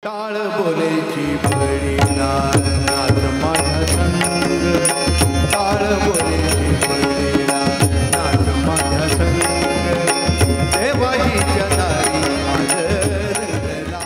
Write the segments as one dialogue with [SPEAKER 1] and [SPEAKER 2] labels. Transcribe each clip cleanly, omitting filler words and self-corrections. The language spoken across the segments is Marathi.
[SPEAKER 1] टाळ बोलेची पडिला नाथ माझा संग, टाळ बोलेची पडिला नाथ माझा संग, देवाजीच्या दारी माझ रंगला.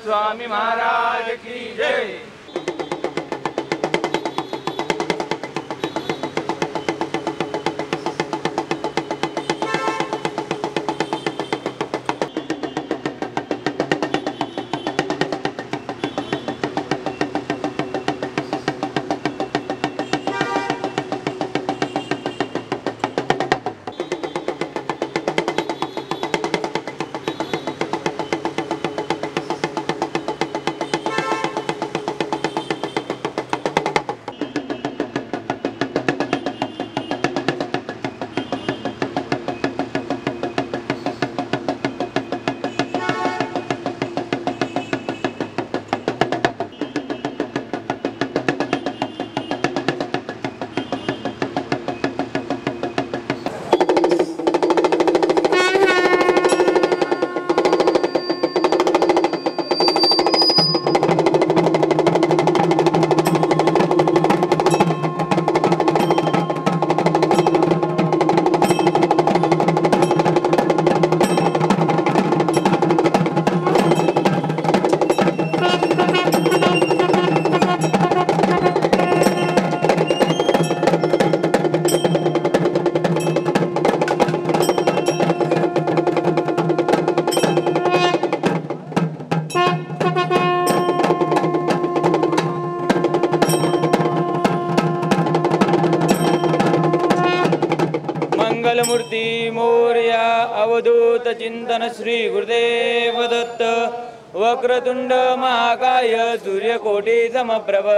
[SPEAKER 2] स्वामी महाराज की जय. मंगलमूर्ती मोरया अवधूत चिंतन श्री गुरुदेव दत्त. वक्रतुंड महाकाय सूर्यकोटि समप्रभ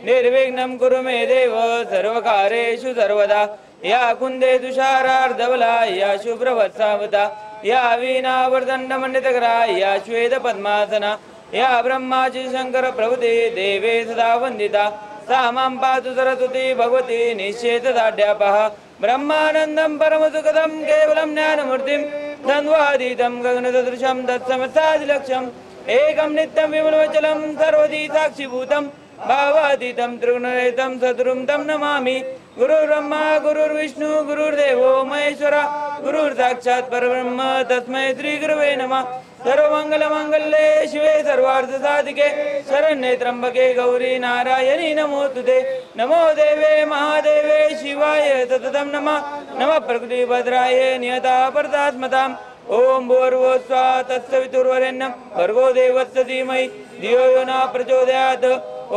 [SPEAKER 2] निर्विघ्नं कुरु मे देव सर्वकार्येषु सर्वदा. या कुंदे तुषारार्धवला या शुभ्रवत्सावता या वीणावर्दण्डमण्डितकरा या श्वेत पद्मासना या ब्रह्माची शंकर प्रभुते देवे सदा वंदिता. सा मां पातु सरस्वती भगवती निश्चेतदाढ्यापः. ब्रह्मानन्दं परमसुखदं केवलं ज्ञानमूर्तिं द्वन्द्वातीतं गगनसदृशं तत्समस्तादिलक्ष्यम् एकं नित्यं विमलवचलं सर्वदी साक्षिभूतं भावातीतं त्रिगुणरहितं सद्गुरुं तं नमामि. गुरुर्ब्रह्मा गुरुर्विष्णु गुरुर्देवो महेश्वरा गुरुर् साक्षात् परब्रह्म तस्मै श्री गुरवे नमः। सर्वमंगलमांगल्ये शिवे सर्वार्थ साधिके शरण्ये त्र्यंबके गौरी नारायणी नमोस्तुते। नमो देवे महादेवे शिवाय सततं नमः। नमः प्रकृतिभद्राय नियता परदात्मताम्। ओम भूर्भुवस्सुवः तत्सवितुर्वरेण्यं भर्गो देवस्य धीमहि धियो यो न प्रचोदयात्।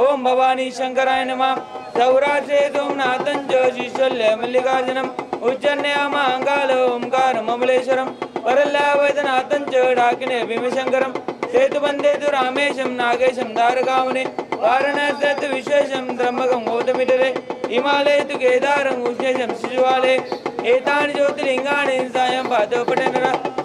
[SPEAKER 2] ओम भवानी शंकराय नमः। सौराष्ट्रे सोमनाथं च श्रीशल्य मल्लिकार्जुनम् उज्जन्यामाङ्गाल ओंकारम् अमलेश्वरम् परल्लावैद्यनाथं च डाकिने भीमशंकरम् सेतुबन्धे तु रामेशं नागेशं तारकावने वाराणस्यात् विश्वेशं त्र्यम्बकं गौतमीतटे हिमालये तु केदारम् उष्णेशं शिशुवालये एतानि ज्योतिर्लिङ्गानि सायं पादौ पठेन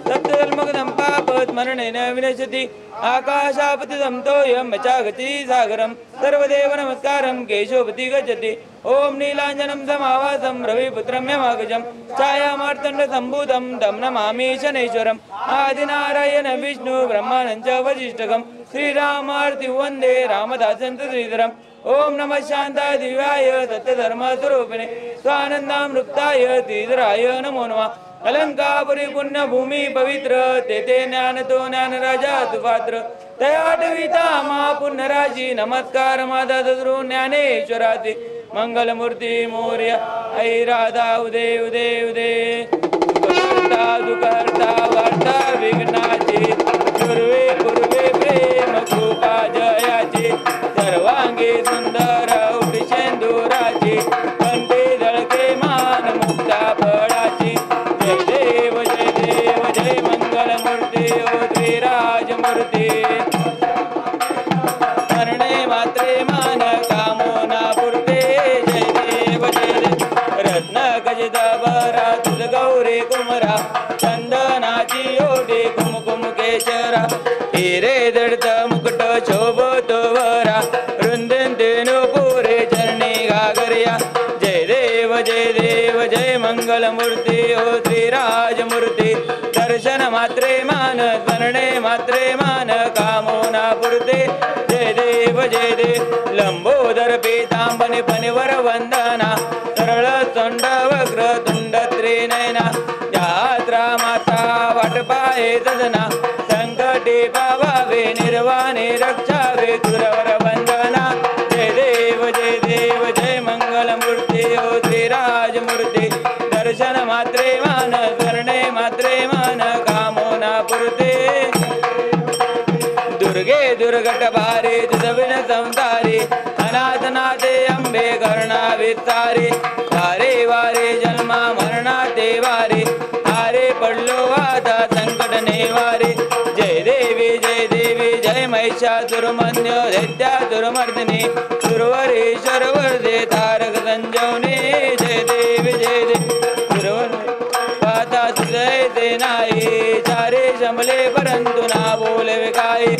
[SPEAKER 2] सप्तजन्मगतं पापस्मरणेन विनश्यति। आकाशापतितं तोयं यचागति सागरं सर्वदेव नमस्कारं केशोपति गच्छति। ओम नीलाञ्जनं समावासं रविपुत्रं यमागजं छायामार्तण्डसम्भूतं तं नमामि शनैश्वरम्। आदिनारायण विष्णु ब्रह्माणं च वसिष्ठकं श्रीरामार्ति वन्दे रामदासं च श्रीधरम्। ओम नमः शान्ताय दिव्याय सत्यधर्मस्वरूपिणे स्वानन्दामृताय श्रीधराय नमो नमः। अलंकापुरी पुण्य भूमि पवित्र तेथे ज्ञानतो ज्ञानराजा सुपात्र तयाटविता महापुण्यराशी नमस्कार माता दद्रो ज्ञानेश्वराति मंगलमूर्ति मौर्य ऐ राधा उदे उदे उदे दुःखहर्ता दुःखहर्ता वार्ता विघ्नाची पूर्वे पूर्वे प्रेम कृपा जयाची सर्वांगी सुंदर उठशेंदुराची कंठी दळके मान मुक्ता फळाची जय देव जय मंगलमूर्ती ओ श्रीराजमूर्ती करणे मात्रे मान कामोना पुरते जय देव रत्न गजदाभरा तुझ गौरी कुमरा चंदनाची ओढी कुमकुम केशरा हिरे दडत मुकुट शोभतो वरा वृंदेनु पुरे चरणी गागर्या जय देव जय मंगलमूर्ती ओ श्रीराजमूर्ती दर्शन मात्रे मान स्मरणे मात्रे मान कामोना पुरते जय देव लंबोदर पीतांबनी फणिवर वंदना सरळ तोंड वक्र तुंड त्रिनयना यात्रा माता वाटपाये सदना संकटे पावावे निर्वाणे रक्षावे तुरवर वंदना जय देव जय मंगलमूर्ती ओ श्रीराजमूर्ती दर्शन मात्रे मान स्मरणे मात्रे मान कामोना पुरते दुर्गे दुर्गट भारी तुझविन संसारी अनाथनाथे अंबे करुणा विस्तारी तारे वारे जन्मा मरणाते वारी हारे पडलो आता संकट नेवारी जय देवी जय महिषासुरमन्य दैत्यासुरमर्दिनी सुरवरेश्वर वरदे तारक संजीवनी जय देवी पाता सुजय ते नाही चारे शमले परंतु ना बोले विकाई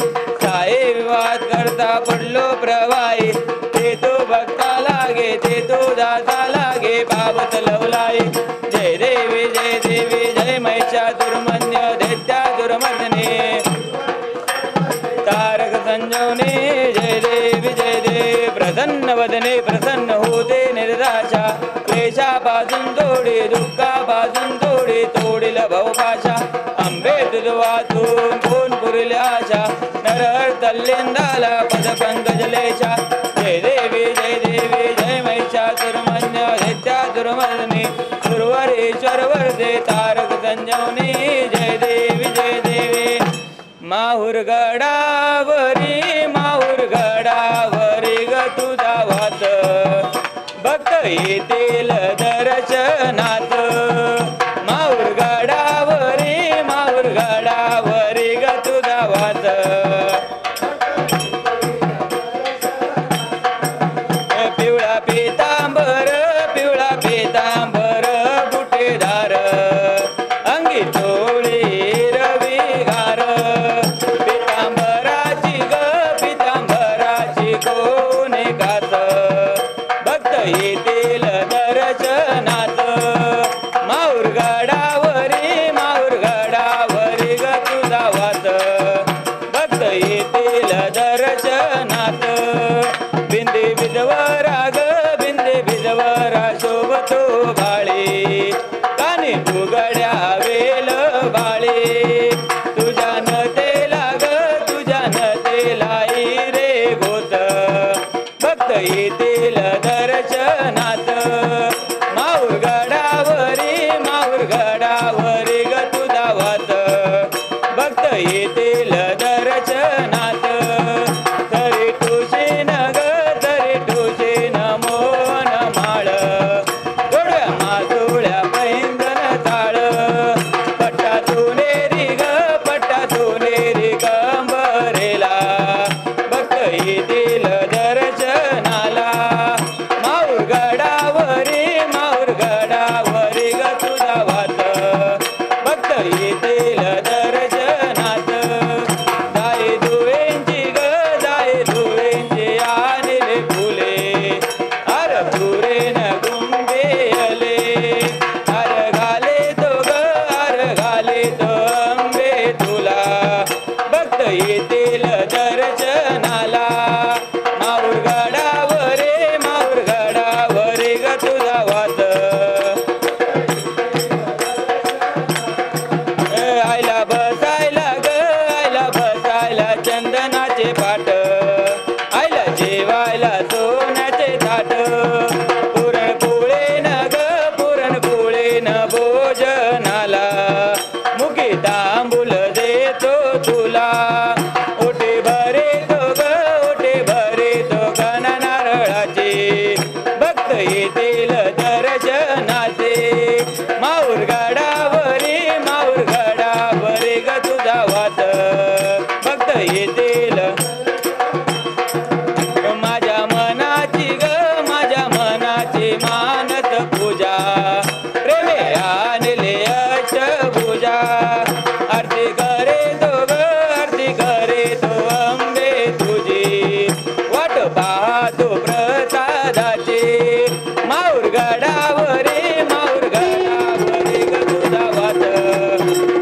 [SPEAKER 2] साये विवाद करता पडलो प्रवाही ते तो भक्ता लागे ते तो दाता लागे बाबत लवलाई जय देवी जय महिषासुरमन्य दैत्यासुरमर्दिनी तारक संजीवनी जय देवी प्रसन्न वदने प्रसन्न होते निर्दाशा क्लेशापासून तोडी दुःखापासून तोडील भवपाशा अंबे तुझ वाचून कोण पुरील आशा नरहर तल्लेंदाला पद पंकजलेशा जय देवी जय महिषासुरमन्य दैत्यासुरमर्दिनी सुरवरेश्वर वरदे तारक संजीवनी जय देवी माहुरगडावरी ग तुझा वास भक्त येतील दर्शनात माहुरगडावरी ग तुझा वास पिवळा पितांबर बुटेदार अंगी तोळी रविगार पितांबराची कोणे कास भक्त येतील दर्शनात बाळे तुझ्या नतेला ग तुझ्या नतेला रे गोत भक्त येतील दर्शनात माऊर गडावरी ग तुझा वात भक्त येतील दर्शनात तरी तुझे न मोहन माळ थोड्या माजुळ्या पैंजन ताळ पट्टा सोनेरी कंबरेला भक्त येतील दर्शनाला माऊर गडावरी ग तुझा वात भक्त येतील दर्शनात जाई दुवेंची आणले फुले अर तुरेन गुंबेले अर घाले तो अंबे तुला भक्त येतील दर्शनाला माऊर गडावरी ग तुझा वात आयला बसायला चंदनाचे पाट आयला जेवायला सोन्याचे ताट पुरणपोळे न भोजनाला मुखी तांबूल देतो तुला ओटे भरे तो गण नारळाचे भक्त येतील दर्शनाचे माऊर गडावरी ग तुझा वात भक्त येतील माझ्या मनाची मानत पूजा प्रेमे आणले अष्टभुजा आरती करे तो अंबे तुझी वाट पाहतो प्रसादाची माऊर गडावरी ग तुझा वात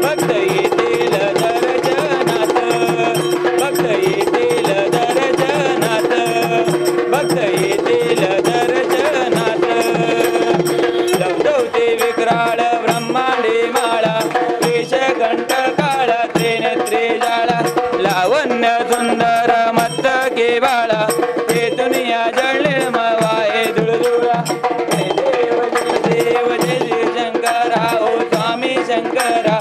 [SPEAKER 2] भक्त येतील दर्शनात लवते विक्राळ ब्रह्मांडे माळा केशकंठ काळा त्रिनेत्री जाळा लावण्य सुंदर मस्तके बाळा ते दुनिया जळले मवाये दुळदुळा देव जय शंकरा ओ स्वामी शंकरा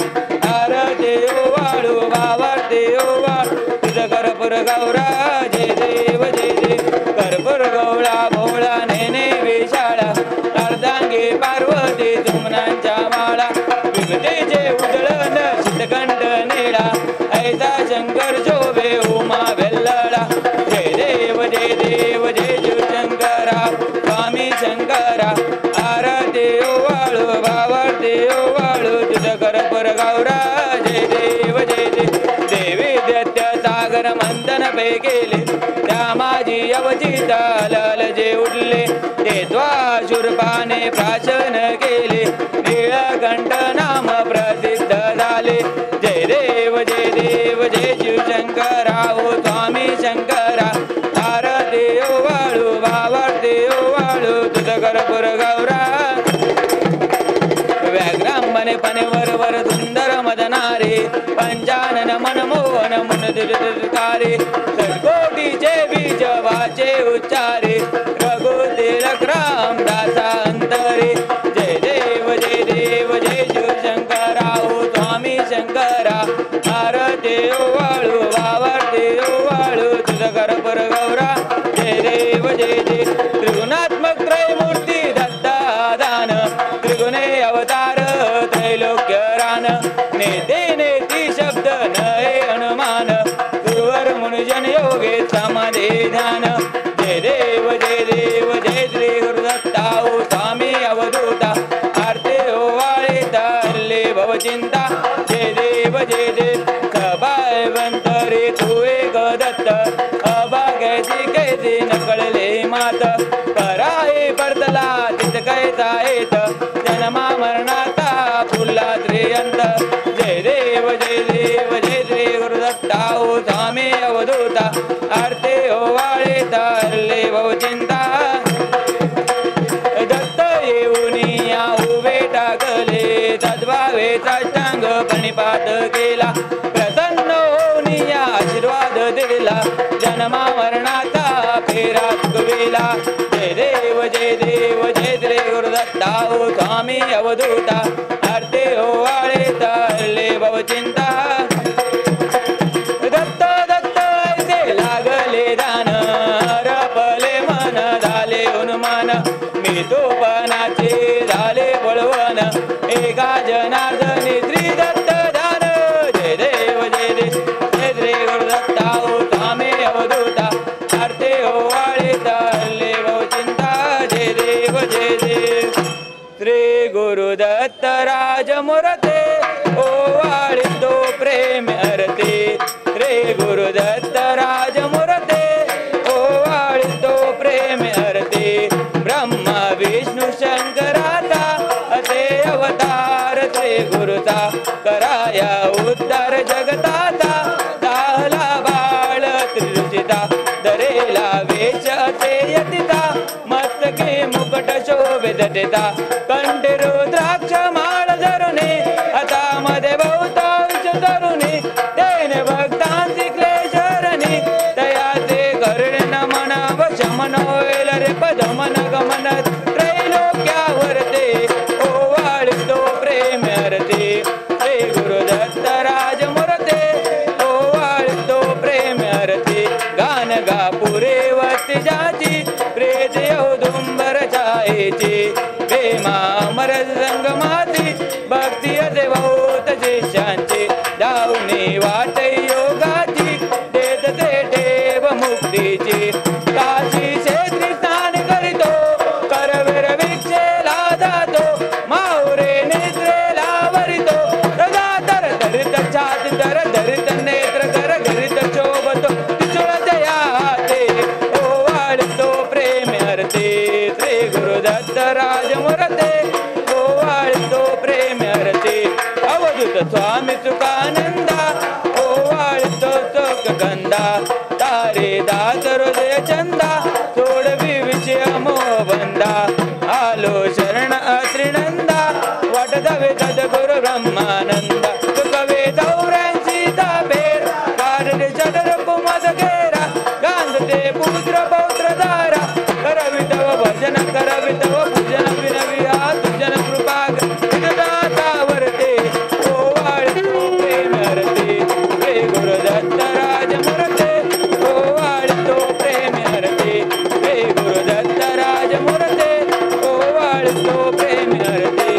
[SPEAKER 2] आरती वाळू बावारती वाळू तुझ कर्पूर गौरा जय देव कर्पूर गौळा भोळा नेने विशाळा अर्धांगी पार्वती तुमनांच्या माळा विभूतीचे उजळण शीतकंठ निळा ऐसा शंकर शोभे उमा वेल्लळा जय देव जय शंकरा स्वामी शंकरा आरती वाळू बावारती वाळू तुझ कर्पूर गौरा जय देव देवी दत्त सागर मंथन पे गेले त्या माझी अवचिता लाल जे उडले ते द्वाशूर्पाने प्राशन केले नीळकंठ नाम प्रसिद्ध झाले जय देव जय शिवशंकरा ओ स्वामी शंकरा आरती वाळू बावारती वाळू तुझ कर्पूर गौरा व्याघ्रांबने पनेवर सुंदर मदनारे पंचानन मनमोहन मुनदिलकारे षट्कोटीचे बीज वाचे उच्चारे रघुतिलक रामदासा अंतरे जय देव जय शिवशंकरा ओ स्वामी शंकरा आरती वाळू बावारती वाळू तुझ कर्पूर गौरा जय देव त्रिगुणात्मक त्रयमूर्ती दत्तादान त्रिगुणे अवतार त्रैलोक्य रान नेती शब्द नये अनुमान गुरुवर मुनिजन योगे समाधे ध्यान जय देव जय श्री गुरुदत्ता ओ स्वामी अवधूता आरती वाळे तारले भवचिंता जय देव सभावंतरे तू एक दत्त अभाग्याची कैसी नकळले मात कराई परतला तित कैसा येत जन्मा मरणाचा फुलला त्रियंत जय देव जय श्री गुरुदत्ता ओ स्वामी अवधूता आरती वाळे तारले भवचिंता दत्त येऊनी या उभे टाकले तद्भावे साष्टांग प्रणिपात केला प्रसन्न होऊन या आशीर्वाद दिला जन्मा मरणाचा फेरा चुकविला जय देव जय देव जय श्री गुरुदत्ता ओ स्वामी अवधूता आरते ओवाळे तळले भवचिंता दत्त दत्त ऐसे लागले दान रपले मन झाले हनुमान मी तोपणाचे झाले बळवण एका जनार्दनी श्री दत्त दान जय देव जय देव जय श्री गुरुदत्ता ओ स्वामी अवधूता आरते ओवाळे तळले भवचिंता जय देव जय देव श्री गुरुदत्त राजमुरते ओवाळितो प्रेम हरते श्री गुरुदत्त राजमुरते ओवाळितो प्रेम हरते ब्रह्मा विष्णू शंकराचा असे अवतार श्री गुरुचा कराया उद्धार जगताचा दाहला बाळ त्रिरुचिता दरेला वेश असे यतिता मस्तके मुकुट शोभित देता कंठे रुद्राक्ष माळ धरुणे हातामध्ये बहुतांश धरुणे देणे भक्तांची क्लेशरणी दयाचे करणे नमन वशमन होईल रे पदमन गमन त्रैलोक्यावर ते ओवाळितो प्रेम हरते श्री गुरुदत्त राजमुरते ओवाळितो प्रेम हरते गान गा पुरे वस्ती जाची प्रेत औदुंबर छायेची प्रेमा अमर संगमाची भक्ती असे बहुत शिष्यांची धावणे वाट योगाची देत ते ठेव मुक्तीची काशी क्षेत्री स्नान करीतो करवीर भिक्षेला जातो माहुरे निद्रेला वरितो रजा तर धरित छाती तर धरित नेत्र कर घरित शोभतो तिचुळत या हाते ओवाळितो प्रेम हरते श्री गुरुदत्त राजमुरते ओवाळितो प्रेम हरते अवधूत स्वामी सुखानंदा ओवाळितो चोक गंधा तारे दास हृदय चंदा सोडवी विषय मोहबंधा आलो शरण अत्रिनंदा वाट दवे सद्गुरु ब्रह्मानंदा सुखवे दौऱ्यांची ताबेर कारणे षडर कुमद घेरा गांधते पुत्र पौत्र धारा करवितव भजन करवितव पूजन विनवी तुजन कृपा दातावरते ओवाळितो प्रेम हरते श्री गुरुदत्त राजमुरते ओवाळितो प्रेम हरते श्री गुरुदत्त राजमुरते ओवाळितो प्रेम हरते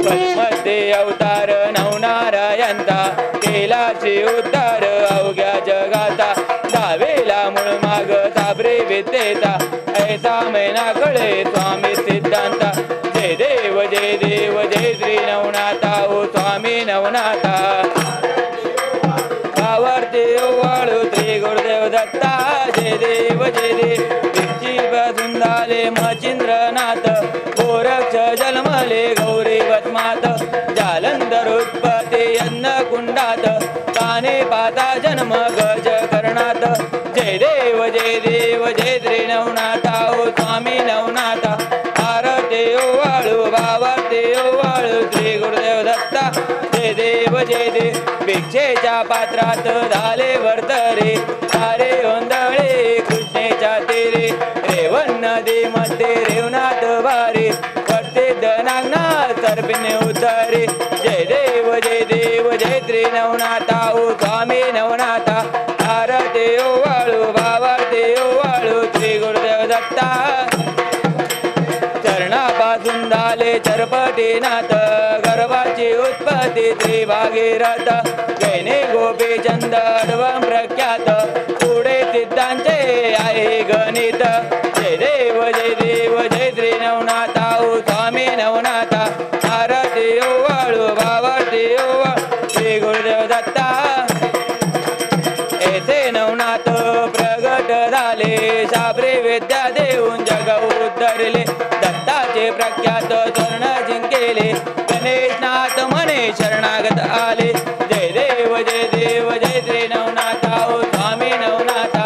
[SPEAKER 2] पद्मते अवतार नवनारायणता केलाचे उद्धार अवघ्या जगाता दावेला मूळ माग साबरे विद्येचा ऐसा मैना कळे स्वामी सिद्धांता जय देव जय देव जय श्री नवनाथा ओ स्वामी नवनाथा पावरते ओवाळू श्री गुरुदेव दत्ता जय देव जय देव भिक्षी बसून झाले मचिंद्रनाथ गोरक्ष जन्मले गौरी वत्मात जालंधर उत्पत्ती यज्ञ कुंडात काने पाता जन्म गज करणात जय देव जय देव जय श्री नवनाथा ओ स्वामी नवनाथा आरते ओवाळू भावते ओवाळू श्री गुरुदेव दत्ता जय देव जय देव भिक्षेच्या पात्रात झाले वर्तरे सारे ओंदळे कृष्णेच्या तेरे रेवन नदी मध्ये रेवनाथ वारे पडते दनागनाथ सर्पिने उतारे जय देव जय देव जय श्री नवनाथा ओ स्वामी नवनाथा आरते ओवाळू भावते ओवाळू श्री गुरुदेव दत्ता चरणापासून झाले चरपटीनाथ गर्भाची उत्पत्ती श्री भागीरथ गैने गोपीचंद अडवं प्रख्यात पुढे सिद्धांचे आहे गणित जय देव जय श्री नवनाथा ओ स्वामी नवनाथा आरती ओवाळू भावती ओवाळू श्री गुरुदेव दत्ता ऐसे नवनाथ प्रगट झाले साबरे विद्या देऊन जग उद्धरले दत्ताचे प्रख्यात स्वर्ण जिंकेले गणेशनाथ मने शरणागत आले जय देव जय श्री नवनाथा ओ स्वामी नवनाथा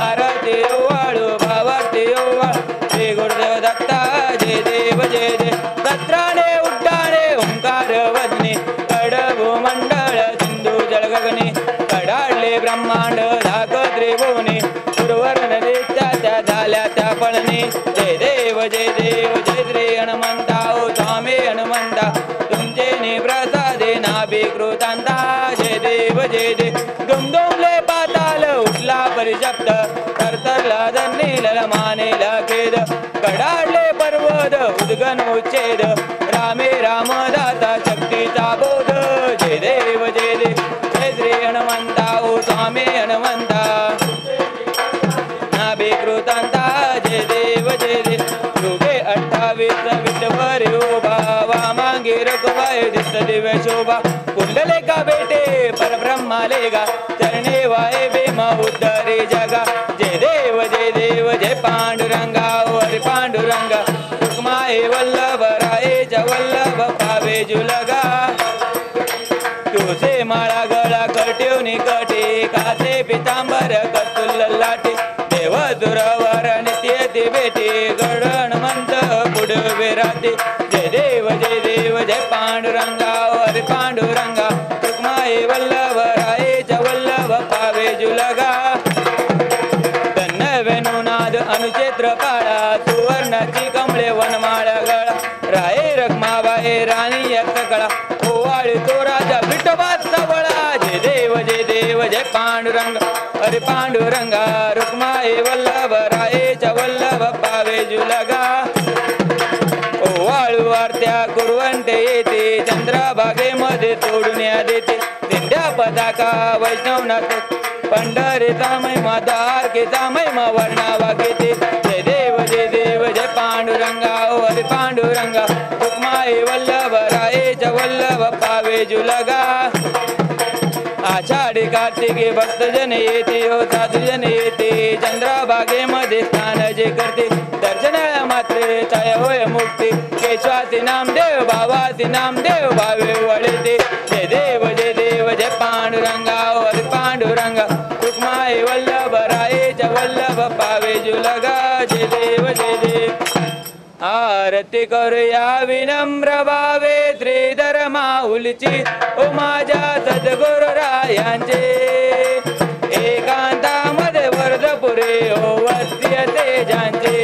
[SPEAKER 2] आरती ओवाळू भावती ओवाळू श्री गुरुदेव दत्ता जय देव सत्राने उड्डाणे ओंकार वदने ब्रह्मांड धाक त्रिभुवनी सुरवर नदीच्या त्या झाल्या त्या पळणी जय देव जय श्री हनुमंता ओ स्वामी हनुमंता तुमचे निप्रसादे नाभिकृतांता जय देव दुमदुमले पाताल उठला परिशब्द तरतरला धरणीला मानेला खेद कडाडले पर्वत उद्गन उच्छेद रामे राम दाता शक्तीचा बोध जय देव जय श्री हनुमंता ओ स्वामी हनुमंता नाभिकृतांता जय देव युगे 28 विठ्ठल उभा वामांगी रघुबाई दिसत दिव्य शोभा कुंडले का बेटे परब्रह्माले गा चरणे वाय भीमा उद्धरे जगा जय देव जय पांडुरंगा हरी पांडुरंगा रुक्माई वल्लभ रायेच्या वल्लभ पावे जुलगा तुझे माळा गळा कट्योनी कटे कासे पितांबर कस्तुल लाटे देव दुरवर नित्य बेटे गडण मंत पुढे राहते जय देव जय पांडुरंगा हरी पांडुरंगा रुक्माई वल्लभ रायेच्या वल्लभ पावे जुलगा वेणुनाद अनुक्षेत्र काळा सुवर्णाची कमळे वनमाळा गळा राये रखमाबाई राणी यक्षकळा ओवाळी तो राजा विठोबा सवळा जय देव जय पांडुरंग हरी पांडुरंगा रुक्माई वल्लभ रायेच्या वल्लभ पावे जुलगा ओवाळू वार्त्या कुरवंटे येते चंद्रभागेमध्ये तोडून या देते दिंड्या पताका वैष्णवनाथ पंढरीचा महिमा द्वारकेचा महिमा वर्णावा घेते जय देव जय पांडुरंगा हरी पांडुरंगा रुक्माई वल्लभ रायेच्या वल्लभ पावे जुलगा आषाढी कार्तिके भक्तजन येते हो साधुजन येते चंद्रभागेमध्ये स्नान जे करते दर्शनाला मात्रे छाय होय मुक्ती केशवासी नामदेव बाबासी नामदेव भावे वळते जय देव जय पांडुरंगा हरी पांडुरंगा रुक्माई वल्लभ रायेच्या वल्लभ पावे जुलगा जय देव आरती करूया विनम्र भावे श्रीधर माऊलीची ओ माझ्या सद्गुरु रायांचे एकांतामध्ये वर्धपुरे ओ वस्ती ज्यांचे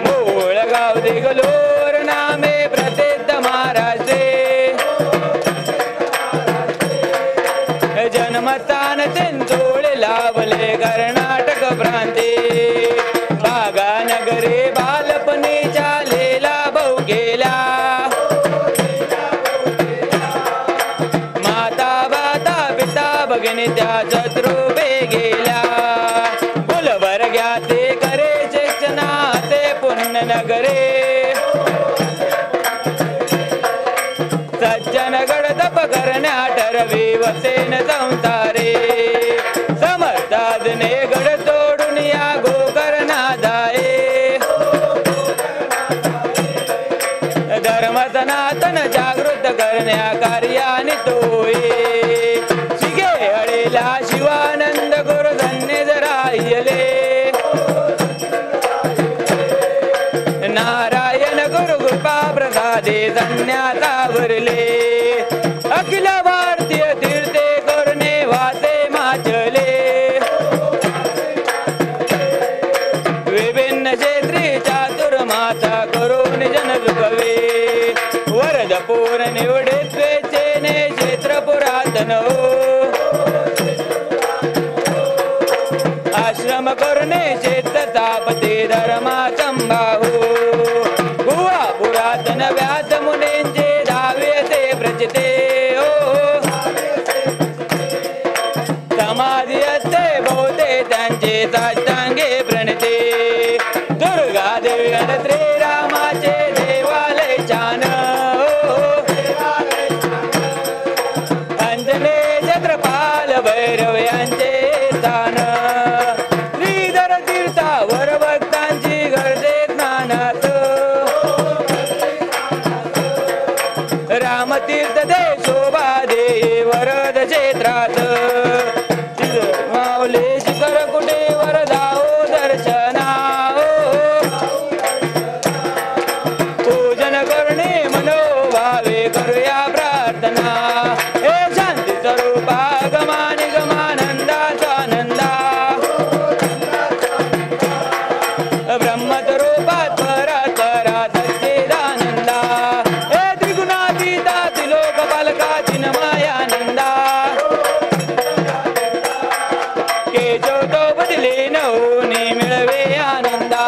[SPEAKER 2] मूळ गाव दिगलोर नामे प्रसिद्ध महाराष्ट्रे जन्मस्थान चिंचोळे लाभले कर्नाटक प्रांते बागा नगरे बालपणीच्या लेला भाऊ गेला माता बाता पिता भगिनी त्या शत्रुबे गेल्या बुलभर घ्याते करे शिक्षणाचे पुण्य नगरे सज्जनगड तप करण्या ठरवी वसेन संसारे समर्थाजने गड तोडून या गोकर्णा जाये धर्म सनातन जागृत करण्या कार्याने तोये शिगे हळेला शिवानंद गुरु धन्य राहिले नारायण गुरु कृपा प्रसादे संन्यासावरले अखिल भारतीय तीर्थे करणे वासे माचले विभिन्न क्षेत्री चातुर्मासा करून जन सुखवे वरदपूर निवडे स्वेच्छेने क्षेत्र पुरातन आश्रम करणे क्षेत्र तापते धर्मा संभाहू गुहा पुरातन व्यास मुनींचे धावे असे प्रचिते समाधी असते बहुते त्यांचे साष्टांगे प्रणिते दुर्गा देवी आणि श्रीरामाचे देवालय छान अंजने छत्रपाल भैरव यांचे स्थान श्रीधर तीर्थावर भक्तांची गर्दे स्नानात रामतीर्थ दे शोभा दे वरद क्षेत्रात माऊली शिखर कुठे वरदाओ दर्शना पूजन करणे मनोभावे करूया प्रार्थना हे शांती स्वरूपा गमा निगमानंदा चिन्मयानंदा केशव तो बदले नवनी मिळवे आनंदा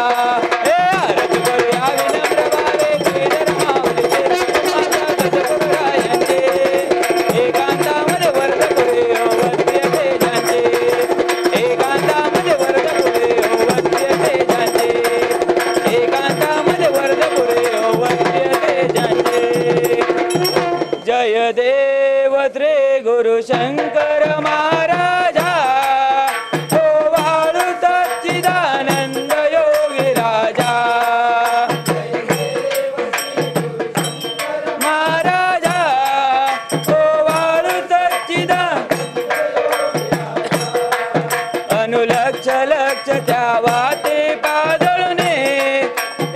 [SPEAKER 2] हे आरती करूया विनम्र भावे केदर माऊलीचे माता दशपुरायांचे एकांतामध्ये वर्ग पुरे वत्य तेजांचे एकांतामध्ये वर्ग पुरे वत्य तेजांचे एकांतामध्ये वर्ग पुरे वत्य तेजांचे जय देव श्री गुरु शंकर महाराजा ओ वाळू सच्चिदानंद योगी राजा महाराजा ओ वाळू अनुलक्ष लक्ष त्या वाटे पादळणे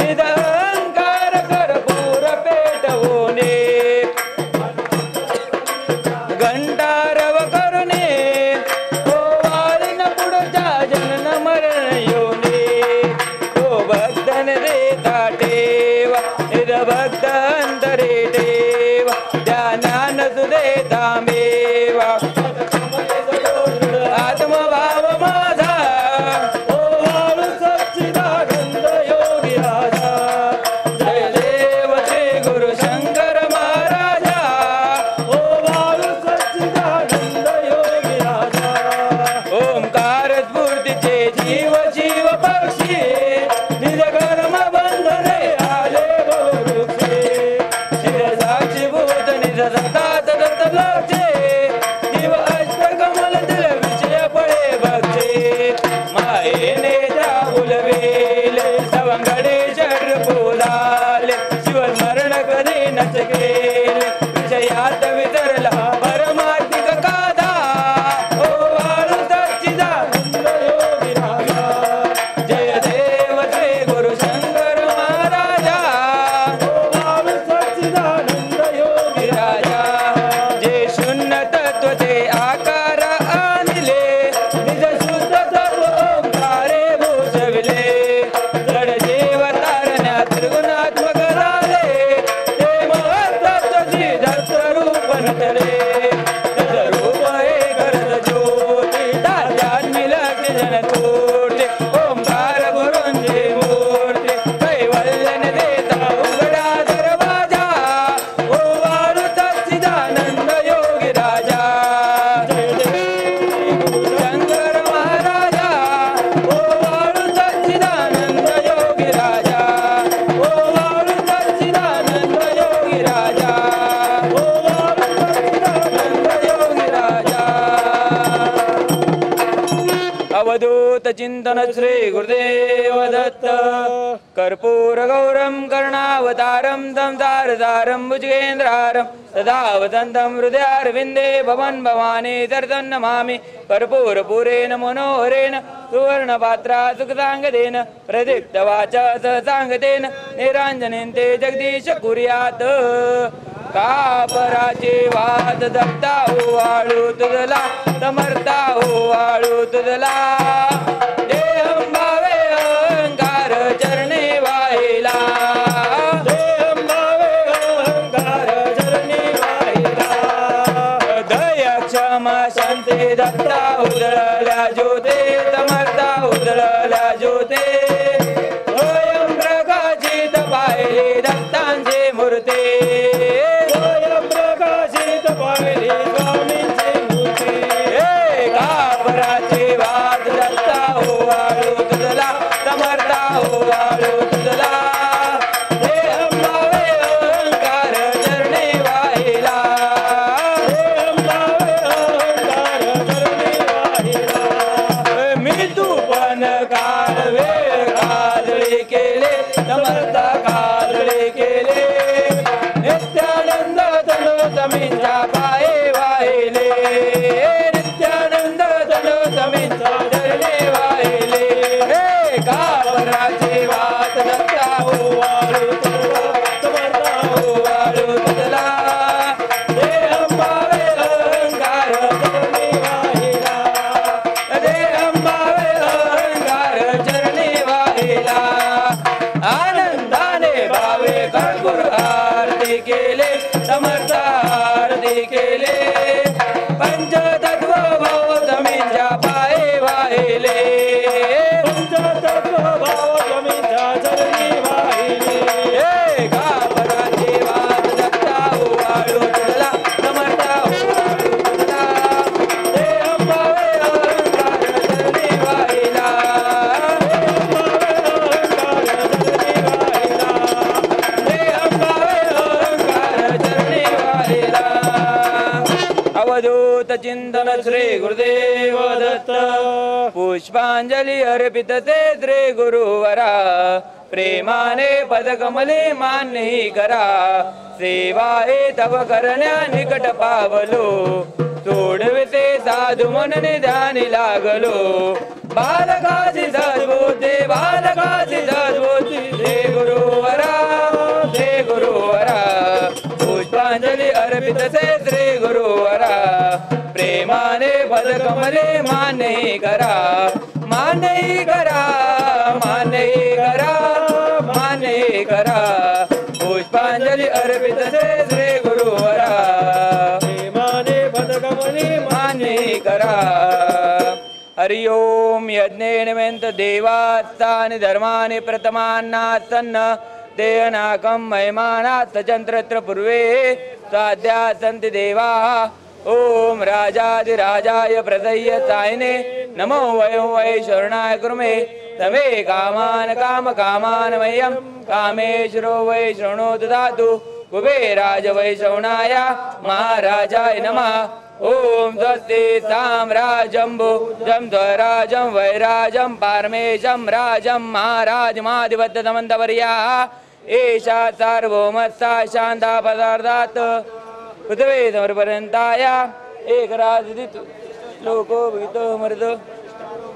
[SPEAKER 2] निरंकार कर्पूर पेटवणे घंटारव करुणे ओ वाळीन पुढच्या जनन मरण येऊने तो भक्तन देता ठेवा निरभक्त अंतरे ठेवा त्या ज्ञान सुदेता मेवा आत्मभाव माझा ओ वाळू सच्चिदानंद योगी राजा जय देव श्री गुरु शंकर महाराजा ओ वाळू सच्चिदानंद योगी राजा ओंकार स्फूर्तीचे जीव जीव पक्षी निज कर्म बंधने आले बहुवृक्षे शिर साक्षी भूत निज सत्ता सतत लक्षे जीव अष्टकमल दिल विषय पळे बक्षे मायेने उलवेले सवंगडे षड फुलाले शिवस्मरण कधी नचकेले विषयात वितरला परमार्थिक कादा ओ वाळू सच्चिदानंद योगी राजा जय देव श्री गुरु शंकर महाराजा ओ वाळू सच्चिदानंद योगी राजा जे शून्य तत्व ते आकार आणले निज शुद्ध तत्व ओंकारे भूषविले जड जीव तारण्या त्रिगुणात्मक झाले ते महत्त्वची दत्त रूप नटले तद रूप हे करत ज्योती तात्यात्मी लक्ष जन तोटे ओंकार गुरूंची मूर्ती कैवल्यन देता उघडा दरवाजा ओ वाळू सच्चिदानंद योगी राजा जय देव शंकर महाराजा ओ वाळू सच्चिदानंद योगी राजा ओ वाळू सच्चिदानंद योगी राजा ओ वाळू सच्चिदानंद योगी राजा अवधूत चिंतन श्री गुरुदेव दत्त कर्पूर गौरम कर्णावतारम संसारसारम भुजगेंद्रारम सदा वदन्तं हृदयारविन्दे भवन भवानी दर्शन नमामि कर्पूर पूरेण मनोहरेण सुवर्णपात्रा सुखसाङ्गतेन प्रदीप्तवाचा सहसाङ्गतेन निराञ्जनेन ते जगदीश कुर्यात् कापराचे वाद दत्ता ओ वाळू तुझला समर्था ओ वाळू तुझला देहं भावे अहंकार चरणे वाहिला देहं भावे अहंकार चरणे वाहिला दया क्षमा शांती दत्ता उदळल्या ज्योते समर्था उदळल्या ज्योते स्वयं प्रकाशित पाहिले दत्तांचे मूर्ते कापराचे वाद दत्ता हो वाळू तुझला समर्था हो वाळू तुझला देहं भावे अहंकार चरणे वाहिला देहं भावे अहंकार चरणे वाहिला मी तू पण काळ वेळ काजळे केले समर्था काजळे केले नित्यानंद तनु समींच्या पाये वाहिले नित्यानंद तनु समींच्या चरणे वाहिले हे कापराचे वाद दत्ता हो वाळू तुझला समर्था हो वाळू तुझला देहं भावे अहंकार चरणे वाहिला देहं भावे अहंकार चरणे वाहिला आनंदाने भावे कर्पूर आरती केले समर्थ आरती पायी केले पंचतत्व भाव जमीनच्या पायी वाहिले
[SPEAKER 3] पंचतत्व भाव जमीनच्या चरणी वाहिले
[SPEAKER 2] हे घाबराचे वाद दत्ता ओवाळू तुझला समर्था ओवाळू तुझला हे अंबावे अहंकार चरणी वाहिला हे अंबावे अहंकार चरणी वाहिला अवधूत चिंतन श्री गुरुदेव दत्त पुष्पांजली अर्पित ते श्री गुरुवरा प्रेमाने पदकमले मान्य करा सेवा हे तव करण्या निकट पावलो सोडविते साधू मनने ध्यानी लागलो बालकाची सद्बुद्धी बालकाची सद्बुद्धी श्री गुरुवरा पुष्पांजली अर्पित से श्री गुरुवरा प्रेमाने पदकमले मान्य करा मान्य करा मान्य करा मान्य करा पुष्पांजली अर्पित से श्री गुरुवरा
[SPEAKER 3] प्रेमाने पदकमले
[SPEAKER 2] मान्य करा हरि ओम यज्ञेन वेंत देवास्तानि धर्मानि प्रथमान्नासन्न देयनाकं महिमानात् चन्द्रत्र पूर्वे स्वाद्या सन्ति देवाः ओम राजाधिराजाय प्रदय्य सायने नमो वयं वै शरणाय कुर्मे तमे कामान काम कामान मह्यं कामेश्वरो वै शरणो ददातु कुबेराज वै शरणाय महाराजाय नमः ओम स्वस्ति साम्राजम्भो जं ध्वराजं वैराजं पारमेशं राजं महाराजमाधिपत्यतमन्तवर्याः एषा सार्वभौमस्था शान्ता पदार्थात् पृथ्वी समर्पर्यन्ताया एकराजदित लोको भीतो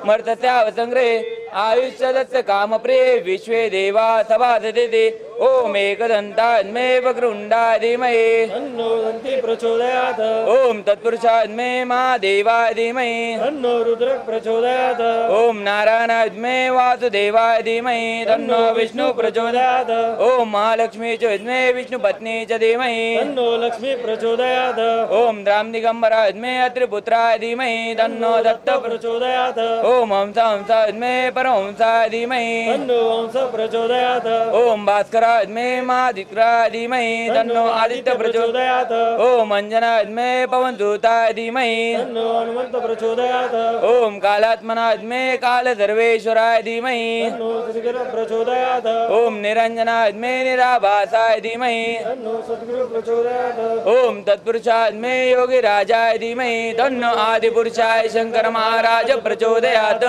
[SPEAKER 2] मर्तस्यावसंग्रहे आयुष्य दत्त कामप्रिये विश्वे देवा सभासते ओम एकदन्ताद्मे वक्रतुण्डाय धीमहि
[SPEAKER 3] तन्नो दन्ति प्रचोदयात्
[SPEAKER 2] ओम तत्पुरुषाद्मे महादेवाय धीमहि
[SPEAKER 3] तन्नो रुद्रः प्रचोदयात्
[SPEAKER 2] ओम नारायणाद्मे वासुदेवाय धीमहि तन्नो विष्णु प्रचोदयात् ओम महालक्ष्मी च विद्मे विष्णुपत्नी च धीमहि
[SPEAKER 3] तन्नो लक्ष्मी प्रचोदयात्
[SPEAKER 2] ओम रामदिगम्बराद्मे अत्रिपुत्राय धीमहि तन्नो दत्त
[SPEAKER 3] प्रचोदयात्
[SPEAKER 2] ओम हंसाद्मे परमहंसाय धीमहि
[SPEAKER 3] तन्नो हंस प्रचोदयात्
[SPEAKER 2] ओम भास्कराद्मे महादिक्राय धीमहि तन्नो आदित्य प्रचोदयात् ओम अंजनाद्मे पवनदूताय धीमहि
[SPEAKER 3] तन्नो हनुमन्त प्रचोदयात्
[SPEAKER 2] ओम कालात्मनाद्मे कालसर्वेश्वराय धीमहि
[SPEAKER 3] तन्नो श्रीगिरः प्रचोदयात्
[SPEAKER 2] ओम निरंजनाद्मे निराभासाय धीमहि
[SPEAKER 3] तन्नो सद्गुरुः प्रचोदयात्
[SPEAKER 2] ओम तत्पुरुषाद्मे योगिराजाय धीमहि तन्नो आदिपुरुषाय शंकर महाराज प्रचोदयात्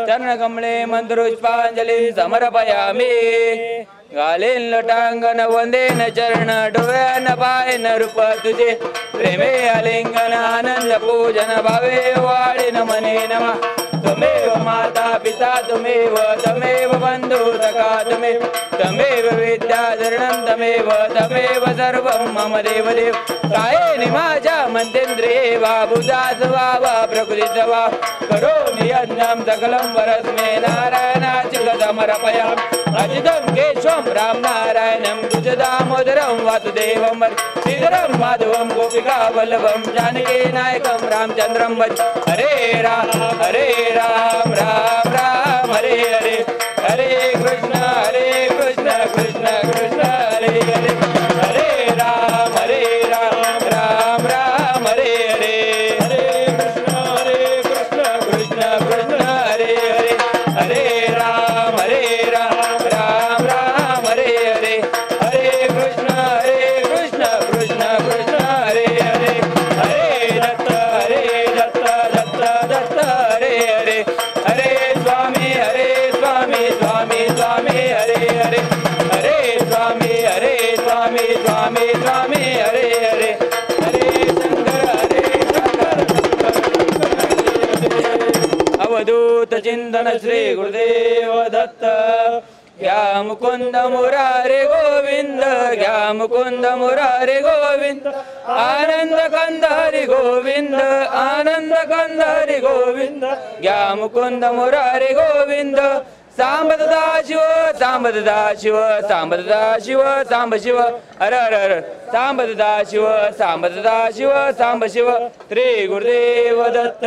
[SPEAKER 2] चरणकमले मन्त्रपुष्पाञ्जलि समर्पयामि गालेन लटांगन वंदेन चरण डोळ्यान पायन रूप तुझे प्रेमे आलिंगन आनंद पूजन भावे वाढीन मने नमः त्वमेव माता पिता त्वमेव बंधु सखा त्वमेव विद्याधरणं त्वमेव सर्वं मम देवदेव कायेन माझ्या मन्तेन्द्रिये वा बुधास वा प्रकृतीत वा करोमि यज्ञं सकलं वरस्मै नारायणाच्युत समर्पयामि अजितं केशवं राम नारायणं तुज दामोदरं वासुदेवं श्रीधरं माधवं गोपिका वल्लभं जानकी नायकं रामचन्द्रं भज हरे राम राम राम हरे हरे हरे कृष्ण कृष्ण कृष्ण हरे हरे हरे राम राम राम हरे हरे हरे कृष्ण कृष्ण कृष्ण हरे हरे हरे राम राम राम हरे हरे हरे कृष्ण कृष्ण कृष्ण हरे हरे हरे दत्त दत्त हरे हरे हरे स्वामी स्वामी हरे हरे हरे स्वामी स्वामी हरे हरे हरे शंकर अवधूत चिंतन श्री गुरुदेव दत्त घ्या मुकुंद मुरारे गोविंद घ्या मुकुंद मुरारे गोविंद आनंद कंद हरि गोविंद आनंद कंद हरि गोविंद घ्या मुकुंद मुरारे गोविंद सांब सदा शिव सांब सदा शिव सांब सदा शिव सांब शिव हर हर हर सांब सदाशिव सांब सदाशिव सांब शिव श्री गुरुदेव दत्त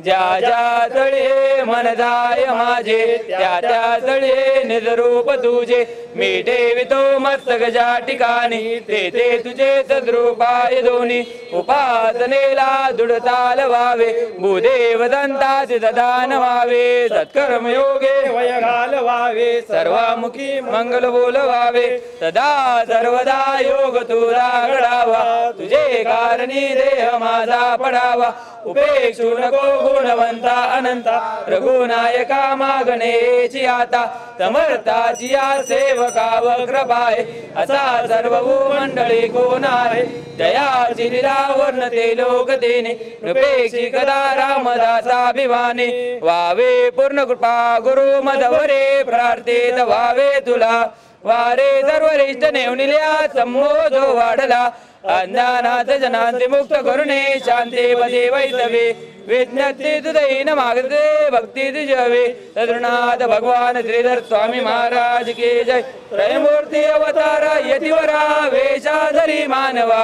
[SPEAKER 2] ज्या ज्या तळे मन जाय माझे त्या त्या तळे निज रूप तुझे मी ठेवितो मस्तक ज्या ठिकाणी ते ते तुझे सद्रूपाय दोन्ही उपासनेला दृढताल व्हावे भूदेव दंताचे ददान व्हावे सत्कर्म योगे वय घालवावे सर्वामुखी मंगल बोलवावे सदा सर्वदा योग तुझा घडावा तुझे कारणी देह माझा पडावा उपेक्षू नको गुणवंता अनंता रघुनायका मागणेची आता समर्थाची या सेवकाव कृपाय असा सर्व मंडळी कोण आहे जयाची लीलावर्ण ते लोक देणे नृपेक्षी कदा रामदासाभिमाने वावे पूर्ण कृपा गुरु मधवरे प्रार्थित व्हावे तुला वारे सर्वरिष्ठ नेवनिल्या संमोदो वाढला अज्ञानात जनांते मुक्त करुणे शांती पदे वैतवे विज्ञप्ती तुदईन मागते भक्ती तुझवे सदृनाथ भगवान श्रीधर स्वामी महाराज के जय त्रयमूर्ती अवतारा यतिवरा वेशाधरी मानवा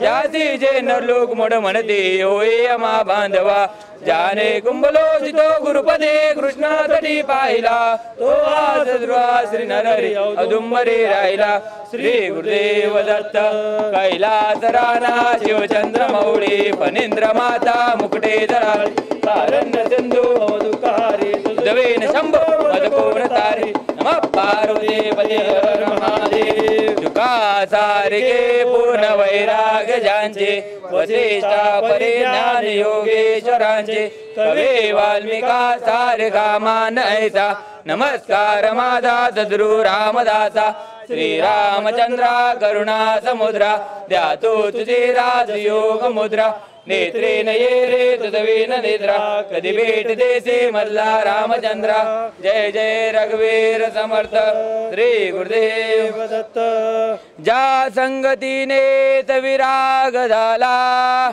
[SPEAKER 2] जाती जे नरलोक मोड म्हणते होय अमा बांधवा जाने कुंभलो जितो गुरुपदे कृष्ण तटी पाहिला तो आज श्री नरहरी औदुंबरे राहिला श्री गुरुदेव दत्त कैलास राणा शिवचंद्र मौळी फणींद्र माता मुकुटे धराळी कारण्य सिंधू दुःखारी दवेन शंभो मदकोण तारी नमः पार्वती पते हर महादेव तुका सारिके पूर्ण वैराग्य ज्यांचे वसिष्ठा परिज्ञान योगेश्वरांचे कवी वाल्मिका सारिका मान ऐसा नमस्कार माझा सद्गुरु रामदासा श्री रामचंद्रा करुणा समुद्रा द्या तो तुझे राजयोग मुद्रा नेत्रे नये रे तुझवेन निद्रा कधी भेट देसे मल्ला रामचंद्रा जय जय रघुवीर समर्थ श्री गुरुदेव दत्त ज्या संगतीने विराग झाला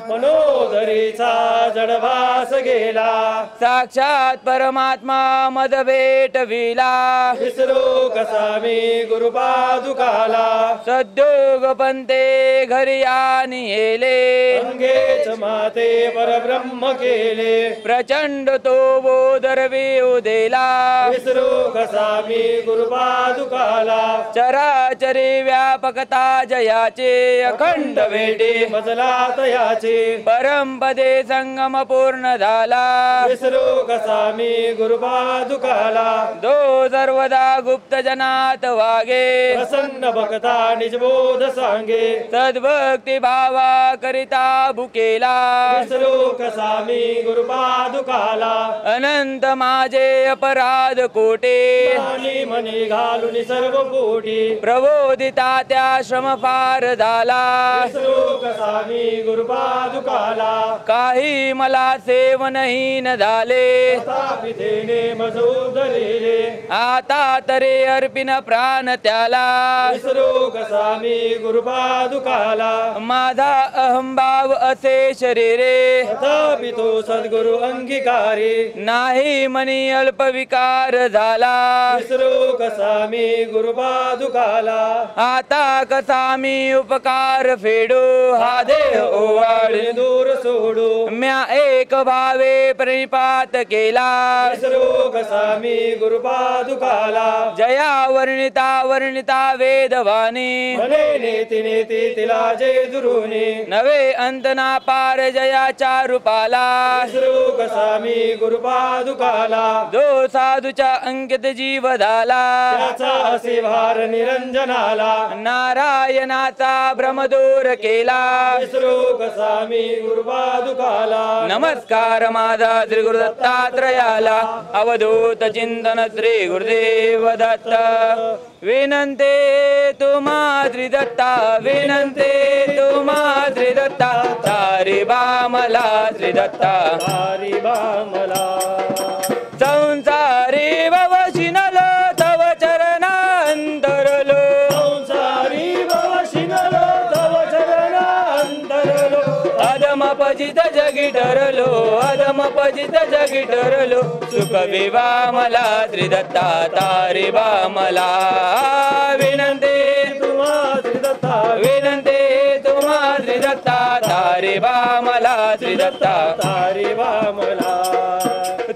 [SPEAKER 3] मनोदरीचा जडभास गेला
[SPEAKER 2] साक्षात परमात्मा मद भेटविला
[SPEAKER 3] विसरू कसा मी गुरुपादुकाला
[SPEAKER 2] सद्योग पंते घरी आणि येले
[SPEAKER 3] अंगेच माते परब्रह्म केले
[SPEAKER 2] प्रचंड तो बोधरवी उदेला
[SPEAKER 3] विसरू कसा मी गुरुपादुकाला
[SPEAKER 2] चराचरी व्यापकता जयाचे अखंड भेटे
[SPEAKER 3] मजला तयाचे
[SPEAKER 2] परमपदे संगम पूर्ण झाला
[SPEAKER 3] विसरू कसा मी गुरुपादुकाला
[SPEAKER 2] दो सर्वदा गुप्त जनात वागे
[SPEAKER 3] प्रसन्न भक्ता निजबोध सांगे
[SPEAKER 2] सद्भक्ती भावा करिता भुकेला
[SPEAKER 3] विसरू कसा मी गुरुपादुकाला
[SPEAKER 2] अनंत माझे अपराध कोटे
[SPEAKER 3] आणि मनी घालून सर्व कोटी
[SPEAKER 2] प्रबोधिता त्या श्रम फार झाला
[SPEAKER 3] विसरू कसा मी गुरुपादुकाला
[SPEAKER 2] काही मला सेवनहीन झाले
[SPEAKER 3] तापितेने मजूदरीले
[SPEAKER 2] आता तरे अर्पिन प्राण त्याला
[SPEAKER 3] विसरू कसा मी गुरुपादुकाला
[SPEAKER 2] माझा अहंभाव असे शरीरे
[SPEAKER 3] तथापि तो सद्गुरु अंगीकारी
[SPEAKER 2] नाही मनी अल्प विकार झाला
[SPEAKER 3] विसरू कसा मी गुरुपादुकाला
[SPEAKER 2] आता कसा मी उपकार फेडू हा देह ओवाळी
[SPEAKER 3] दूर सोडू
[SPEAKER 2] म्या एक भावे प्रणिपात केला
[SPEAKER 3] विसरू कसा मी गुरुपादुकाला
[SPEAKER 2] जया वर्णिता वेदवाणी
[SPEAKER 3] म्हणे नेती नेती तिला जे दुरुनी
[SPEAKER 2] नवे अंतना पार जयाच्या रूपाला
[SPEAKER 3] विसरू कसा मी गुरुपादुकाला
[SPEAKER 2] दो साधूच्या अंकित जीव झाला
[SPEAKER 3] त्याचा असे भार निरंजनाला
[SPEAKER 2] नारायणाचा भ्रमदूर केला
[SPEAKER 3] विसरू कसा मी गुरुपादुकाला
[SPEAKER 2] नमस्कार माझा श्री गुरु दत्तात्रयाला अवधूत चिंतन श्री गुरुदेव दत्त विनंते तुम्हा श्री दत्ता विनंते तुम्हा श्री दत्ता तारी बा मला श्री दत्ता
[SPEAKER 3] हरी बामला
[SPEAKER 2] संसारी भवशिनल तव चरणांतरलो
[SPEAKER 3] संसारी भवशिनलो तव चरणांतरलो
[SPEAKER 2] अधम पजित जगी ठरलो अधम पजित जगी ठरलो सुख विवा मला श्री दत्ता तारी बा मला विनंते
[SPEAKER 3] तुम्हा श्री दत्ता
[SPEAKER 2] विनंते देवा मला श्री दत्ता
[SPEAKER 3] तारी वामला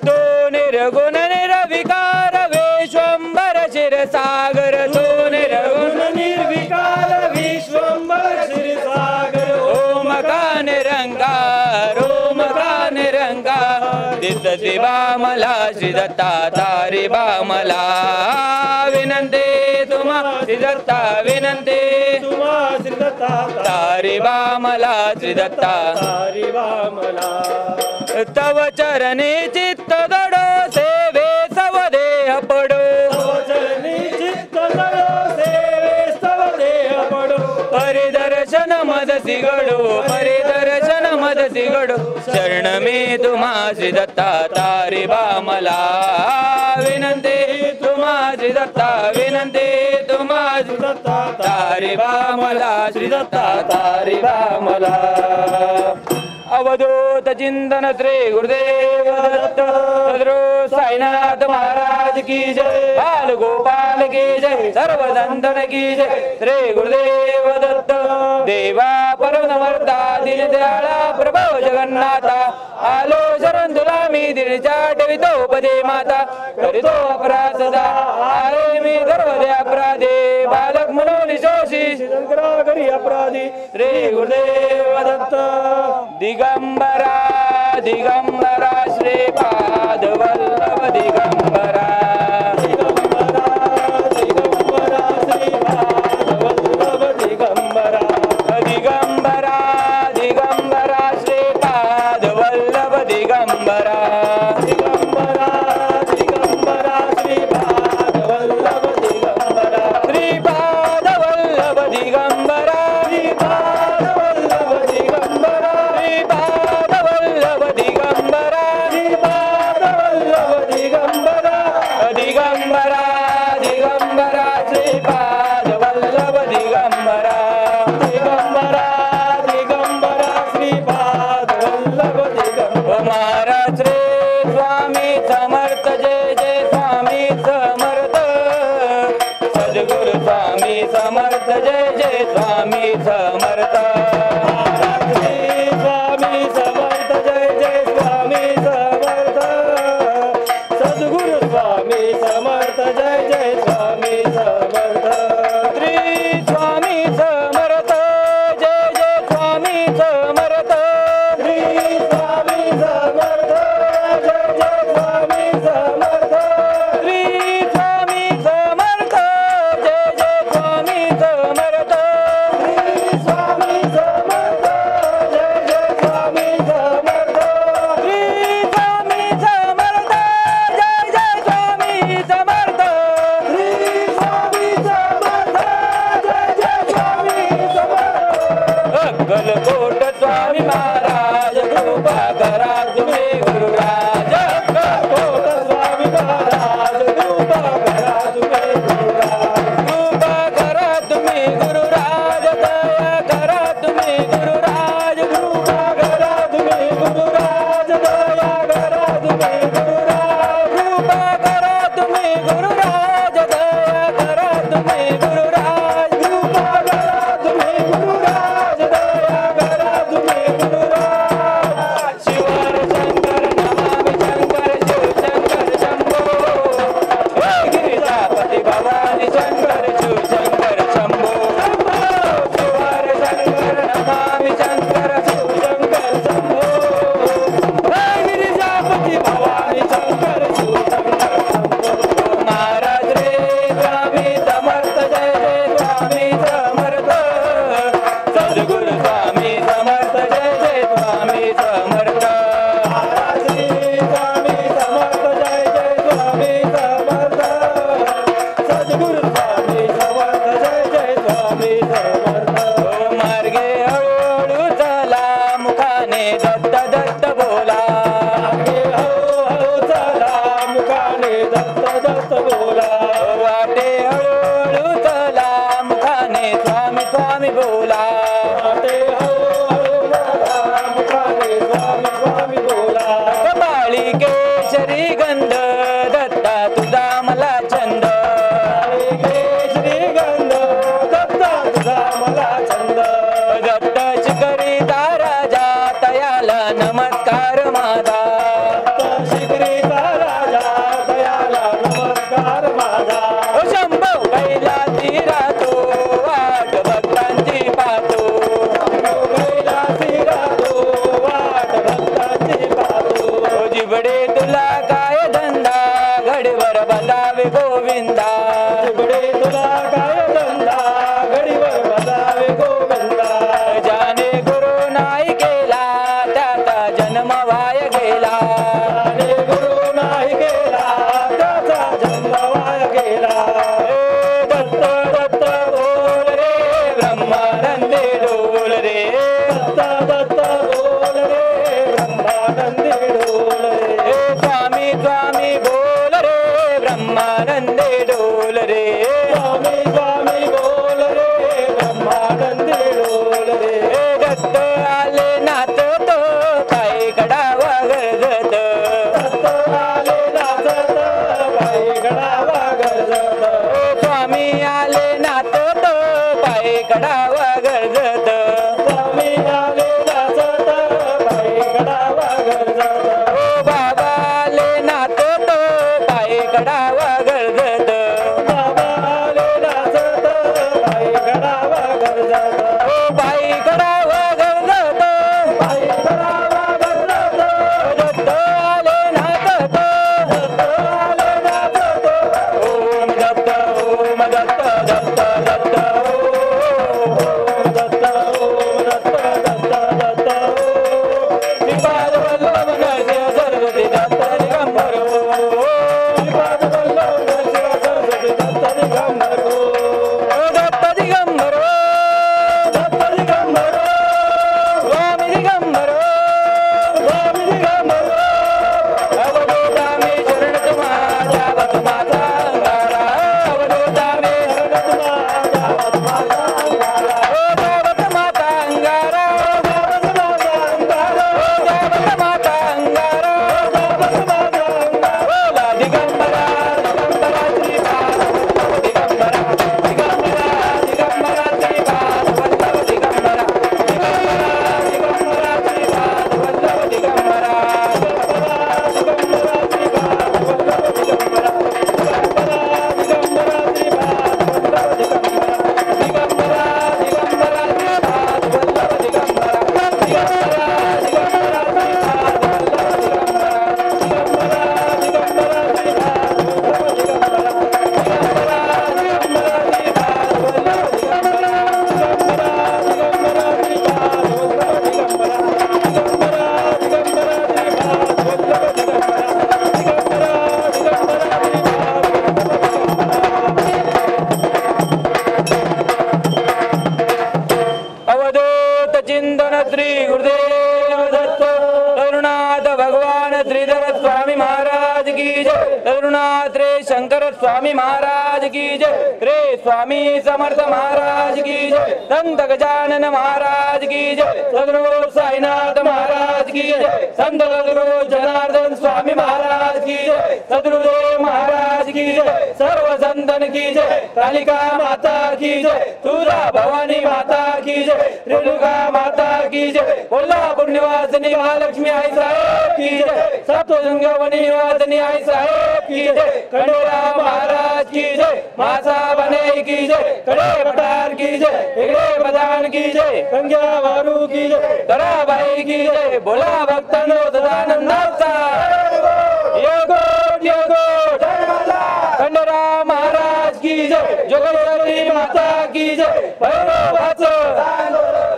[SPEAKER 2] तो निर्गुण निर्विकार विश्वंभर क्षीरसागर तो निर्गुण
[SPEAKER 3] निर्विकार विश्वंभर क्षीरसागर
[SPEAKER 2] ओमका निरंकार ओमका निरंकार दिसते बा मला श्री दत्ता तारी बा मला विनंती तुम्हा श्री दत्ता विनंती
[SPEAKER 3] तुम्हा श्री दत्ता
[SPEAKER 2] तारी बा मला श्री दत्ता
[SPEAKER 3] तारी वामला
[SPEAKER 2] तव चरणी चित्त दडो सेवे सव देह पडो
[SPEAKER 3] चरणी चित्त दडो सेवे स्तव देह पडो
[SPEAKER 2] परिदर्शन मद सिगडो परिदर्शन मद सिगडो शरण मी तुम्हा श्री दत्ता तारी बा मला विनंती तुम्हा श्री दत्ता विनंती तुम्हा श्री दत्ता तारी बा मला श्री दत्ता तारी बा मला अवधूत चिंतन श्री गुरुदेव दत्त सद्गुरु साईनाथ महाराज की जय बाल गोपाल की जय सर्व संतन की जय श्री गुरुदेव दत्त देवा परमवर्ता दीनदयाळा प्रभो जगन्नाथा आलो शरण तुला मी दिनच्या ठेवितो पदे माता करितो अपराध सदा आहे मी सर्वदे अपराधे बालक म्हणून शोषी
[SPEAKER 3] शंकरा घरी अपराधी
[SPEAKER 2] श्री गुरुदेव दत्त दिगंबरा दिगंबरा श्रीपाद वल्लभ दिगंबरा
[SPEAKER 3] दिगंबरा दिगंबरा श्रीपाद वल्लभ दिगंबरा
[SPEAKER 2] दिगंबरा दिगंबरा श्रीपाद वल्लभ दिगंबरा
[SPEAKER 3] दिगंबरा दिगंबरा श्रीपाद वल्लभ दिगंबरा
[SPEAKER 2] श्रीपाद वल्लभ दिगंबरा
[SPEAKER 3] श्रीपाद वल्लभ दिगंबरा
[SPEAKER 2] श्रीपाद वल्लभ दिगंबरा
[SPEAKER 3] श्रीपाद वल्लभ दिगंबरा
[SPEAKER 2] दिगंबरा दिगंबरा श्रीपाद वल्लभ दिगंबरा
[SPEAKER 3] दिगंबरा दिगंबरा श्रीपाद वल्लभ दिगंबरा
[SPEAKER 2] महाराज रे स्वामी समर्थ जय जय स्वामी समर्थ सद्गुरु स्वामी समर्थ जय जय स्वामी समर्थ
[SPEAKER 3] श्री स्वामी समर्थ जय जय स्वामी समर्थ सद्गुरु स्वामी समर्थ जय जय स्वामी समर्थ
[SPEAKER 2] श्री स्वामी समर्थ जय जय स्वामी समर्थ
[SPEAKER 3] श्री स्वामी समर्थ जय जय स्वामी समर्थ
[SPEAKER 2] श्री स्वामी समर्थ जय जय स्वामी समर्थ
[SPEAKER 3] श्री स्वामी समर्थ जय जय स्वामी समर्थ
[SPEAKER 2] श्री स्वामी समर्थ जय जय स्वामी समर्थ
[SPEAKER 3] श्री स्वामी समर्थ जय जय स्वामी समर्थ
[SPEAKER 2] अक्कलकोट स्वामी महाराज कृपा करा तुम्ही गुरुराज
[SPEAKER 3] कोट स्वामी महाराज कृपा करा तुम्ही गुरुराज
[SPEAKER 2] कृपा करा तुम्ही गुरुराज दया करा तुम्ही गुरुराज
[SPEAKER 3] कृपा करा तुम्ही गुरुराज दया करा तुम्ही गुरुराज
[SPEAKER 2] कृपा करा तुम्ही गुरुराज दया करा तुम्ही गुरुराज
[SPEAKER 3] कृपा करा तुम्ही गुरुराज दया करा तुम्ही गुरुराज
[SPEAKER 2] शिवर शंकर नमामि शंकर शिव शंकर शंभो हे गिरिजापति भवानी शंकर शिव शंकर शंभो शिवर शंकर नमामि शंकर शिव शंकर शंभो हे गिरिजापति भवानी शंकर शिव शंकर शंभो महाराज रे स्वामी समर्थ जय जय स्वामी समर्थ सद्गुरु स्वामी समर्थ जय जय स्वामी समर्थ
[SPEAKER 3] श्री स्वामी समर्थ जय जय स्वामी समर्थ सद्गुरु स्वामी समर्थ जय जय स्वामी समर्थ
[SPEAKER 2] मार्गे हळूहळू चला मुखाने दत्त दत्त बोला
[SPEAKER 3] हळूहळू चला मुखाने दत्त दत्त बोला
[SPEAKER 2] वाटे हळूहळू चला मुखाने स्वामी स्वामी बोला
[SPEAKER 3] वाटे हळूहळू चला मुखाने स्वामी स्वामी बोला
[SPEAKER 2] कपाळी केशरी गंध दत्ता तुझा मला छंद
[SPEAKER 3] केशरी गंध दत्ता तुझा मला छंद
[SPEAKER 2] दत्त शिकरिता राजा बसावे गोविंदा
[SPEAKER 3] तिकडे तुला काय धंदा घडीवर बसावे गोविंदा
[SPEAKER 2] जाने गुरु नाही केला त्याचा जन्म वाया गेला
[SPEAKER 3] आणि गुरु नाही गेला त्याचा जन्म वाया गेला
[SPEAKER 2] दत्त दत्त बोल रे ब्रह्मानंदी डोल रे
[SPEAKER 3] दत्त दत्त बोल रे ब्रह्मानंदी डोल रे
[SPEAKER 2] स्वामी स्वामी बोल रे ब्रह्मानंदी डोल रे
[SPEAKER 3] स्वामी स्वामी बोल रे ब्रह्मानंदी डोल रे
[SPEAKER 2] दत्त आले नात तो काय कडावा गरजत
[SPEAKER 3] दत्त आले नाचत पायी गडावा गरजत
[SPEAKER 2] स्वामी आले नात तो पाय कडावा गरजत
[SPEAKER 3] स्वामी आले नाचत पायी गडावा गरजत
[SPEAKER 2] बाबा आले नात तो पाय कडावा गरजत
[SPEAKER 3] बाबा आले नाचत पायी गडावा गरजत
[SPEAKER 2] पाय कडावा गरजत
[SPEAKER 3] पायी गडावा गरजत
[SPEAKER 2] दत्त आले नात तो
[SPEAKER 3] दत्त आले नाचत
[SPEAKER 2] ओम दत्त ओम दत्त दत्त दत्त
[SPEAKER 3] ओम दत्त ओम दत्त दत्त दत्त
[SPEAKER 2] श्रीपाद वल्लभ नरसिंह सरस्वती दत्त दिगंबर
[SPEAKER 3] श्रीपाद वल्लभ नरसिंह सरस्वती दत्त दिगंबर
[SPEAKER 2] दत्त दिगंबर
[SPEAKER 3] दत्त दिगंबर
[SPEAKER 2] स्वामी दिगंबर
[SPEAKER 3] स्वामी दिगंबर
[SPEAKER 2] अवधूता में शरण तुम्हारा जावत माता अंगारा अवधूता में शरण
[SPEAKER 3] जावत माता अंगारा
[SPEAKER 2] जावत माता अंगारा
[SPEAKER 3] जावत माता अंगारा
[SPEAKER 2] जावत माता अंगारा
[SPEAKER 3] जावत माता अंगारा
[SPEAKER 2] बोला दिगंबरा दिगंबरा श्रीपाद दिगंबरा दिगंबरा दिगंबरा श्रीपाद वल्लभ दिगंबरा दिगंबरा दिगंबरा श्रीपाद वल्लभ दिगंबरा अवधूत चिंतन श्री गुरुदेव दत्त करुणाथ भगवान श्रीधर स्वामी महाराज की जय करुणाथ रे शंकर स्वामी महाराज की जय रे स्वामी समर्थ महाराज की जय संत गजानन महाराज की जय सद्गुरु साईनाथ महाराज की जय संत सद्गुरु जनार्दन स्वामी महाराज की जय सद्गुरुदेव महाराज की जय सर्व संतन की जय कालिका माता की जय तुळजा भवानी माता की जय रेणुका माता की जय कोल्हापूर निवासिनी महालक्ष्मी आई साहेब की जय सप्तशृंगी निवासिनी आई साहेब की जय खंडेराव महाराज की जय मासा बने की जय कड़े पठार की जय इकडे प्रधान की जय गंग्या वारू की जय तराबाई की जय बोला भक्तांनो सदानंदाचा योगोट योगोट खंडेराव महाराज की जय जोगेश्वरी माता की जय भैरवाचं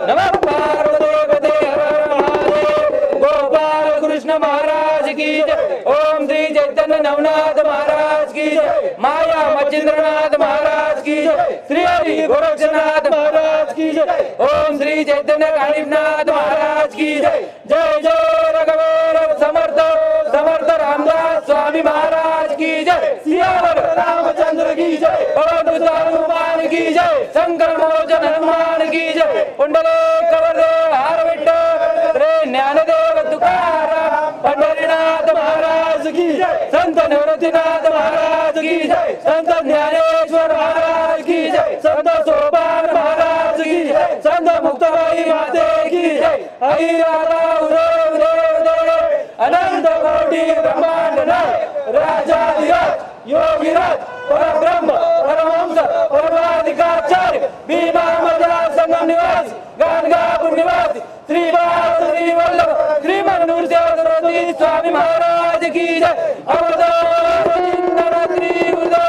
[SPEAKER 2] नमः पार्वती हर हर महादेव गोपाल कृष्ण महाराज की जय ओम श्री चैतन्य नवनाथ महाराज की जय माया मच्छिंद्रनाथ महाराज की जय श्री हरि गोरक्षनाथ महाराज की जय ओम श्री चैतन्य कालीनाथ महाराज की जय जय जय रघुवीर समर्थ समर्थ रामदास स्वामी महाराज की जय सियावर रामचंद्र की जय ओम हनुमान की जय शंकर मोचन हनुमान की जय कुंडले कवरदे हार विठ्ठल रे ज्ञानदेव तुकाराम पंढरीनाथ महाराज की जय संत निवृत्तीनाथ महाराज की जय संत ज्ञानेश्वर महाराज की जय संत सोपान महाराज की जय संत मुक्ताबाई माते की जय आई राधा उदय उदय उदय अनंत कोटी ब्रह्मांड नाथ राजाधिराज योगीराज परब्रह्म परमहंस परमाधिकाचार्य भीमा मधुरा संगम निवासी गाणगापूर निवासी श्री वल्लभ श्रीमन नृसिंह सरस्वती स्वामी महाराज की जय अवधूत चिंतन श्री गुरुदेव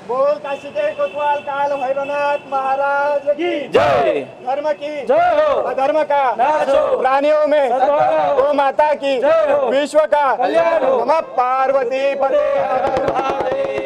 [SPEAKER 3] बोल काशी के कोतवाल काल भैरवनाथ महाराज की
[SPEAKER 2] जय।
[SPEAKER 3] धर्म की
[SPEAKER 2] जय हो।
[SPEAKER 3] अधर्म का
[SPEAKER 2] नाश हो।
[SPEAKER 3] प्राणियों में
[SPEAKER 2] सद्भावना हो।
[SPEAKER 3] गौ माता की
[SPEAKER 2] जय हो।
[SPEAKER 3] विश्व का
[SPEAKER 2] कल्याण हो।
[SPEAKER 3] नमः पार्वती पते हर महादेव।